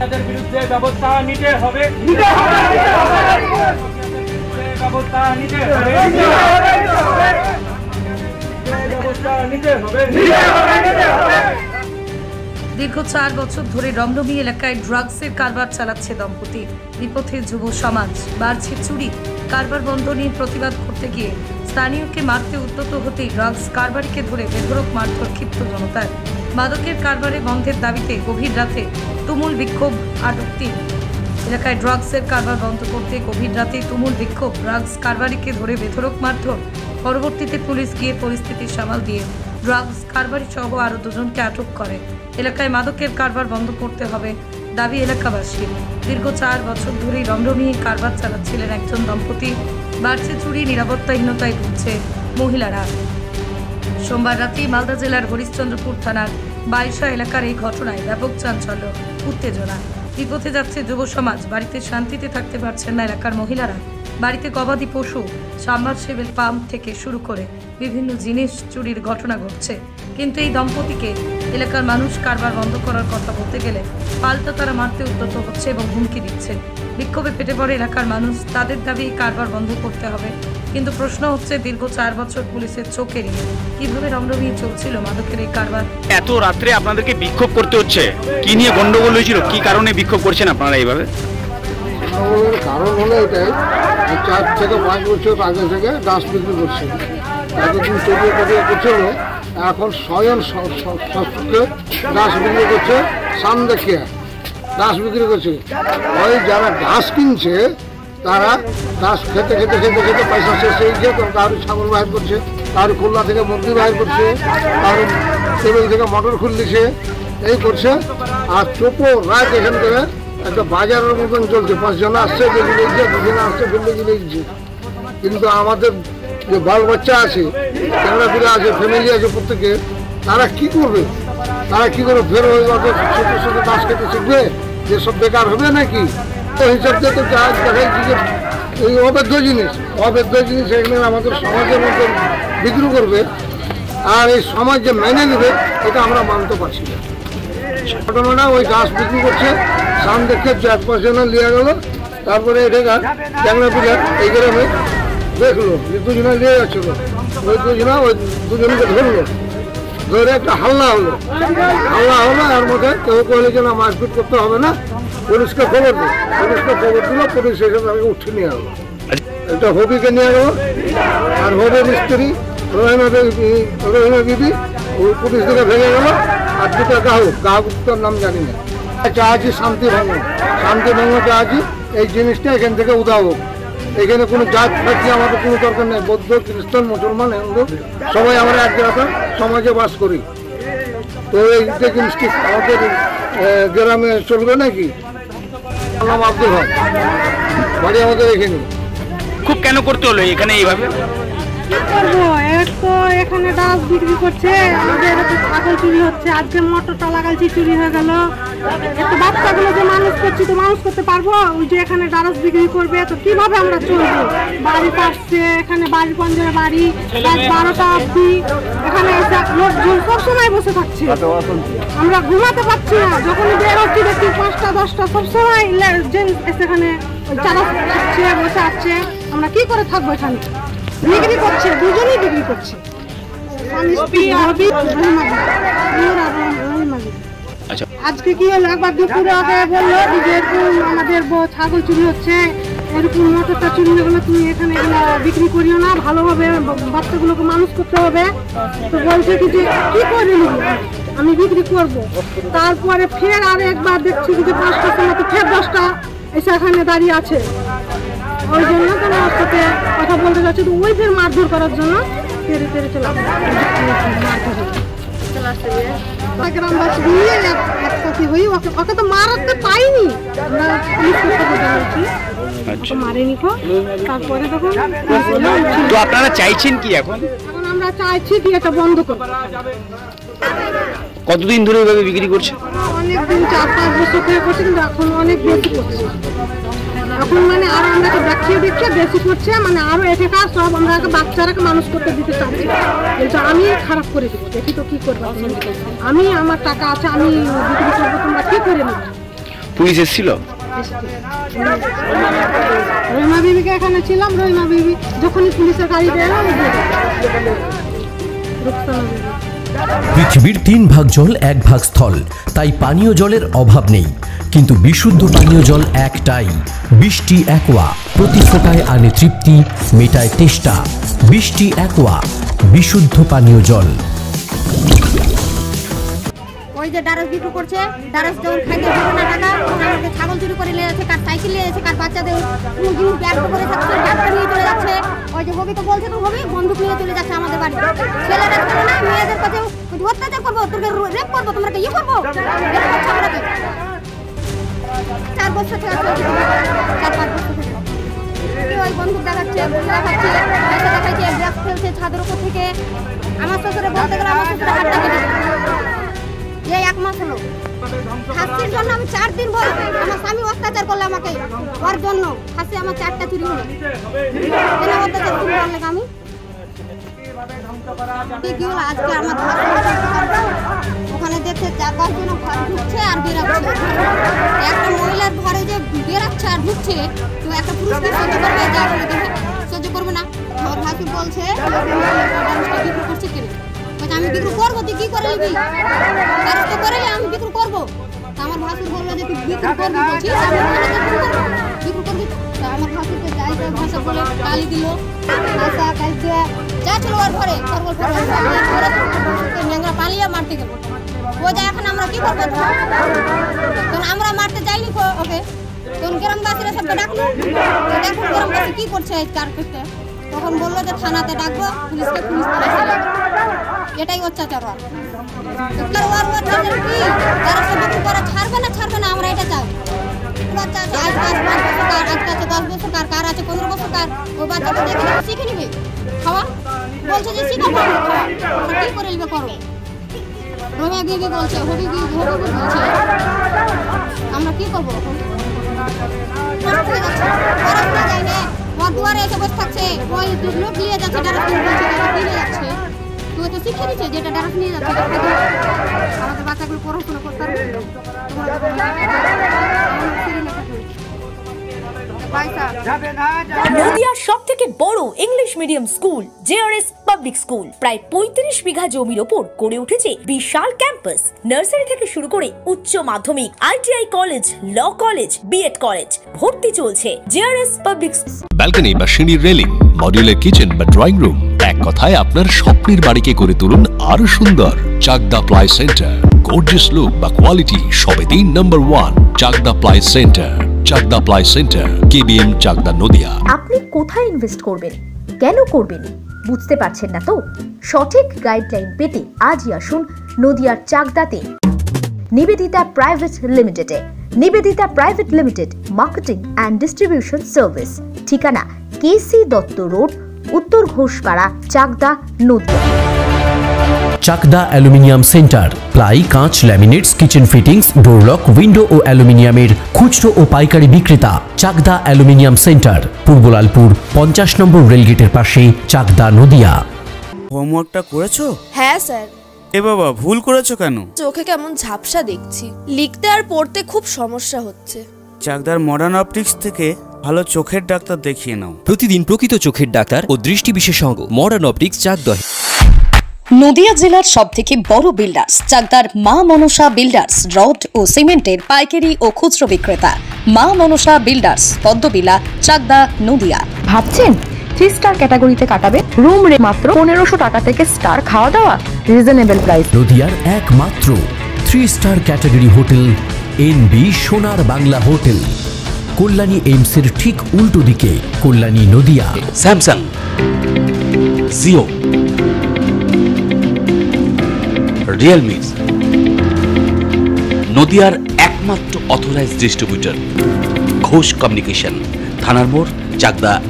তাদের বিরুদ্ধে ব্যবস্থা নিতে হবে। ব্যবস্থা নিতে হবে। দীর্ঘ 4 বছর ধরে রমরমি এলাকায় ড্রাগসের কারবার চালাচ্ছে দম্পতি। বিপথে যুব সমাজ, বাড়ছে চুরি। কারবার বন্ধ নিয়ে প্রতিবাদ করতে গিয়ে স্থানীয়কে মারতে উদ্যত হতেই ড্রাগস কারবারিকে ধরে বেধড়ক মারধর ক্ষিপ্ত জনতার। মাদকের কারবারে বন্ধের দাবিতে গভীর রাতে তুমুল বিক্ষোভ আটকটি এলাকায়। ড্রাগসের কারবার বন্ধ করতে গভীর রাতে তুমুল বিক্ষোভ, ড্রাগস কারবারিকে ধরে বেধড়ক মারধর। পরবর্তীতে পুলিশ গিয়ে পরিস্থিতি সামাল দিয়ে ড্রাগস কারবারি সহ আরও 2 জনকে আটক করে। এলাকায় মাদকের কারবার বন্ধ করতে হবে দাবি এলাকাবাসীর। দীর্ঘ 4 বছর ধরেই রমরমি কারবার চালাচ্ছিলেন একজন দম্পতি। বাড়ছে চুরি, নিরাপত্তাহীনতায় ভুগছে মহিলারা। সোমবার রাতে মালদা জেলার হরিশ্চন্দ্রপুর থানার বাইশা এলাকার এই ঘটনায় ব্যাপক চাঞ্চল্য, উত্তেজনা। বিপথে যাচ্ছে যুব সমাজ, বাড়িতে শান্তিতে থাকতে পারছেন না এলাকার মহিলারা। বাড়িতে গবাদি পশু, সাবমার্সিবল পাম্প থেকে শুরু করে বিভিন্ন জিনিস চুরির ঘটনা ঘটছে। কিন্তু এই দম্পতিকে এলাকার মানুষ কারবার বন্ধ করার কথা বলতে গেলে পাল্টা তারা মারতে উদ্যত হচ্ছে এবং হুমকি দিচ্ছে। বিক্ষোভে ফেটে পড়ে এলাকার মানুষ। তাদের দাবি এই কারবার বন্ধ করতে হবে। কিন্তু প্রশ্ন হচ্ছে, দীর্ঘ 4 বছর পুলিশের চোখে এড়িয়ে কিভাবে রমরমি চলছিল মাদকের এই কারবার? এত রাত্রে আপনাদেরকে বিক্ষোভ করতে হচ্ছে, কি নিয়ে গন্ডগোল হয়েছিল, কি কারণে বিক্ষোভ করছেন আপনারা এইভাবে? কারণ হলো এটাই, 4 থেকে 5 বছর আগে থেকে দাস বিক্রি করছে। এতদিন চলিয়ে চলিয়ে করছিল, এখন স্বয়ং শস্যকে দাস বিক্রি করছে। সান দেখিয়ে দাস বিক্রি করছে। ওই যারা ঘাস কিনছে তারা ঘাস খেতে খেতে খেতে খেতে পয়সা শেষ হয়ে গিয়ে কারো ছাগল বাহির করছে, কারো খুলনা থেকে মুরগি বাহির করছে, কারো টেবিল থেকে মটর খুলছে, এই করছে। আর চোপো রাত এখান থেকে একটা বাজারের মতন চলছে। 5 জন আসছে, বেরিয়ে দিচ্ছে, 2 জন আসছে, বেরিয়ে দিচ্ছে। কিন্তু আমাদের যে বাল বাচ্চা আছে, চ্যাংড়াপুরে আছে, ফ্যামিলি আছে প্রত্যেকে, তারা কি করবে? তারা কি করে ফের ওই ছোটোর সাথে দাস খেতে শিখবে? যেসব বেকার হবে নাকি? তো হিসাব দিয়ে তো দেখাইছি যে এই অবৈধ জিনিস এখানে আমাদের সমাজের মধ্যে বিক্রি করবে, আর এই সমাজ যে মেনে নেবে এটা আমরা মানতে পারছি না। ঘটনাটা ওই গাছ বিক্রি করছে, সান দেখে 4-5 জন লিয়ে গেল। তারপরে এটা চ্যাংড়াপুরে এই গ্রামে দেখলো যে 2 জনে নিয়ে যাচ্ছিল। ওই 2 জনকে ধরলো, ধরে একটা হাল্লা হলো। এর মধ্যে কেউ কইলে যে না, মারপিট করতে হবে না, পুলিশকে খবর দিল। পুলিশ এসে তাকে উঠে নিয়ে গেল। একটা হবিকে নিয়ে গেল, আর হবির স্ত্রী রহিমা বিবি ওই পুলিশ দিকে ভেঙে গেল। আর 2টা গ্রাহকের নাম জানি না। চাচ্ছি শান্তি ভঙ্গ চাচ্ছি, এই জিনিসটা এখান থেকে উদাহ হোক। এখানে কোনো জাত থাকি আমাদের কোনো দরকার নেই। বৌদ্ধ, খ্রিস্টান, মুসলমান, হিন্দু সবাই আমরা এক জায়গায় সমাজে বাস করি। তো এই জিনিসটি আমাদের গ্রামে চলবে নাকি? নাম আব্দুল হক, বাড়ি আমাদের এখানে। খুব কেন করতে হলো এখানে এইভাবে? কি করবো, তো এখানে ডাস বিক্রি করছে, আমাদের এত ছাগল চুরি হচ্ছে। আজকে মোটরটা লাগাইছি, চুরি হয়ে গেল। এত বাচ্চাগুলো যে মানুষ করছি, তো মানুষ করতে পারবো? ওই যে এখানে ডাস বিক্রি করবে, তো কিভাবে আমরা চলবো? বাড়ি পাচ্ছে, এখানে বাড়ির পঞ্জরে বাড়ি, রাত 12টা অবধি এখানে লোকজন সবসময় বসে থাকছে। আমরা ঘুমাতে পারছি না। যখন বের হচ্ছি দেখছি 5টা 10টা সবসময় এখানে চারা খাচ্ছে, বসে আছে। আমরা কি করে থাকবো? এখানে বিক্রি করছে, 2 জনই বিক্রি করছে। আজকে কি হলো, একবার দুপুরে আগে বললো যে আমাদের ছাগল চুরি হচ্ছে, এরকম মোটরটা চুরি হয়ে গেলো, তুমি এখানে বিক্রি করিও না, ভালোভাবে বাচ্চাগুলোকে মানুষ করতে হবে। তো বলছে কি যে কি করে আমি বিক্রি করব। তারপরে ফের আর একবার দেখছি যে 5টার সময় তো ফের 10টা এসে এখানে দাঁড়িয়ে আছে। ওই জন্য কেন ওর সাথে কথা বলতে যাচ্ছে, তো ওই ফের মারধর করার জন্য ফেরে চলে গ্রামবাসী নিয়ে একসাথে হই। ওকে তো মারাতে পাইনি, আমরা পুলিশকে খবর জানিয়েছি, ওকে মারেনি। তারপরে তখন আপনারা চাইছেন কি এখন? আমরা চাইছি কি এটা বন্ধ করবো। কতদিন ধরে এইভাবে বিক্রি করছে? অনেকদিন, 4-5 বছর ধরে করছে, কিন্তু এখন অনেক বেশি করছে। এখন মানে আরো আমরা দেখিয়ে বেশি করছে, মানে আরো এটা সব আমরা বাচ্চারাকে মানুষ করতে দিতে চাচ্ছি। কিন্তু আমি খারাপ করে দেবো, দেখি তো কি করবো। আমি আমার টাকা আছে, আমি বিক্রি করবো, তোমরা কি করে নেবো? পুলিশ এসেছিল? রহিমা বিবিকে এখানে ছিলাম, রহিমা বিবি যখনই পুলিশের গাড়ি দেয় পৃথিবীর 3 ভাগ জল 1 ভাগ স্থল, তাই পানীয় জলের অভাব নেই। কিন্তু বিশুদ্ধ পানীয় জল একটাই, বৃষ্টি অ্যাকোয়া। প্রতি ফোঁটায় আনে তৃপ্তি, মেটায় তেষ্টা। বৃষ্টি অ্যাকোয়া, বিশুদ্ধ পানীয় জল। ওই যে ডারস বিক্রি করছে, ডারস যখন খাইতে হবে না টাকা, আমাকে ছাগল চুরি করে নিয়ে যাচ্ছে, কার সাইকেল নিয়ে যাচ্ছে, কার বাচ্চাদের কোনো জিনিস ব্যাগ করে যাচ্ছে, ব্যাগটা নিয়ে চলে যাচ্ছে। ওই যে হবি তো বলছে তো হবি, বন্দুক নিয়ে চলে যাচ্ছে আমাদের বাড়ি। ছেলেরা করে না, মেয়েদের কাছে অত্যাচার করবো, তোকে রেপ করবো, তোমরা ইয়ে করবো, 4 বছর থেকে 4-5 বছর থেকে ওই বন্দুক দেখাচ্ছে, দেখাচ্ছে, দেখাচ্ছে, ব্যাগ ফেলছে ছাদের উপর থেকে। আমার শ্বশুরে বলতে গেলে আমার শ্বশুরে হাতটা কেটে এই 1 মাস হলো। ফাঁসির জন্য আমি 4 দিন বলছি, আমার স্বামী অত্যাচার করলে আমাকে, ওর জন্য ফাঁসি আমার 4টা চুরি হলো। অত্যাচার চুরি করলে আমি কি হলো আজকে আমার ওখানে দেখছে 4-5 জন ঘর ঢুকছে আর বেরাচ্ছে। একটা মহিলার ঘরে যে বেরাচ্ছে আর ঢুকছে, তো একটা পুরুষকে সহ্য করবে? যা বলে দেবে সহ্য করবে না। আমার ভাসুর বলছে বিক্রি করছে কেন? আমি বিক্রি করবো, তুই কি করে নিবি? কারো তো করে আমি বিক্রি করবো। আমার ভাসুর বললো যে তুই বিক্রি করবি, বলছিস বিক্রি করবি। আমার ভাসুরকে যাই তাই ভাষা বলে গালি দিল, ভাষা কালকে যা ছিল ওর ঘরে সরবল ন্যাংরা পালিয়ে মারতে গেল। ও যা এখন আমরা কি করবো? তখন আমরা মারতে যাইনি ওকে, তখন গ্রামবাসীরা সবকে ডাকলো, দেখুন গ্রামবাসী কি করছে কারকেটে। তখন বললো যে থানাতে ডাকবো, পুলিশকে পুলিশ এটাই অত্যাচার। ওর অত্যাচার কি যারা সব বিক্রি করে ছাড়বে না আমরা এটা চাই। বাচ্চা আছে আজ 5 বছর কার, আজকে আছে 10 বছর কার, কার আছে 15 বছর কার। ওই বাচ্চাকে দেখে শিখে নিবে খাওয়া, বলছে যে শিখাবো খাওয়া, আমরা কি করে নিবে করো। রহিমা বিবি বলছে, হবি বলছে আমরা কি করবো? যাই না, ওর দুয়ারে এসে বসে থাকছে, ওই লোক নিয়ে যাচ্ছে, ডারাস নিয়ে যাচ্ছে। তুই তো শিখে দিচ্ছে যেটা ডারাস নিয়ে যাচ্ছে, আমাদের বাচ্চাগুলো পড়াশোনা করতে পারবে। নদিয়ার সবথেকে বড় English medium school JRS public school, প্রায় 35 বিঘা জমির ওপর গড়ে উঠেছে বিশাল ক্যাম্পাস। নার্সারি থেকে শুরু করে উচ্চ মাধ্যমিক, ITI college, law college, BEd college, ভর্তি চলছে। জেআরএস পাবলিক ব্যালকনি বা সিঁড়ির রেলিং, মডিউলার কিচেন বা ড্রয়িং রুম, এক কথায় আপনার স্বপ্নের বাড়িকে করে তুলুন আরো সুন্দর। Chakdah ply centre, gorgeous look বা কোয়ালিটি সবেতেই number 1। Chakdah ply centre, Chakdah ply centre, KBM, Chakdah, Nadia. আপনি কোথায় ইনভেস্ট করবেন, কেন করবেন বুঝতে পারছেন না তো? সঠিক গাইডলাইন পেতে আজই আসুন নদিয়ার চাকদাতে নিবেদিতা প্রাইভেট লিমিটেডে। Nibedita private limited, marketing and distribution service. ঠিকানা KC Dutta road, Uttar Ghoshpara, Chakdah, Nadia. Chakdah aluminium centre, ply, কাঁচ, laminates, kitchen fittings, door lock, window ও অ্যালুমিনিয়ামের খুচরো ও পাইকারি বিক্রেতা। Chakdah aluminium centre, Purbalalpur 50 number রেলগেটের পাশে, চাকদা, নদিয়া। হোমওয়ার্কটা করেছো? হ্যাঁ স্যার। এ বাবা, ভুল করেছো কেন? চোখে কেমন ঝাপসা দেখছি, লিখতে আর পড়তে খুব সমস্যা হচ্ছে। চাকদার মডার্ন অপটিক্স থেকে ভালো চোখের ডাক্তার দেখিয়ে নাও। প্রতিদিন প্রকৃত চোখের ডাক্তার ও দৃষ্টি বিশেষজ্ঞ মডার্ন অপটিক্স, চাকদা। নদিয়া জেলার সবথেকে বড় বিল্ডার্স চাকদার মা মনসা বিল্ডার্স, রড ও সিমেন্টের পাইকারি ও খুচরো বিক্রেতা। মা মনসা বিল্ডার্স, পদ্মবিলা, চাকদা, নদিয়া। ভাবছেন 3 স্টার ক্যাটাগরিতে কাটাবে? রুম রে মাত্র 1500 টাকা থেকে স্টার, খাওয়া দাওয়া রিজনেবল প্রাইস। নদিয়ার একমাত্র 3 স্টার ক্যাটাগরি হোটেল এনবি সোনার বাংলা হোটেল, কল্যাণী এইমসের ঠিক উল্টো দিকে, কল্যাণী, নদিয়া। স্যামসাং, জিও, রিয়েলমি, নদিয়ার একমাত্র অথরাইজড ডিস্ট্রিবিউটর ঘোষ কমিউনিকেশন, থানার মোড়, চাকদা।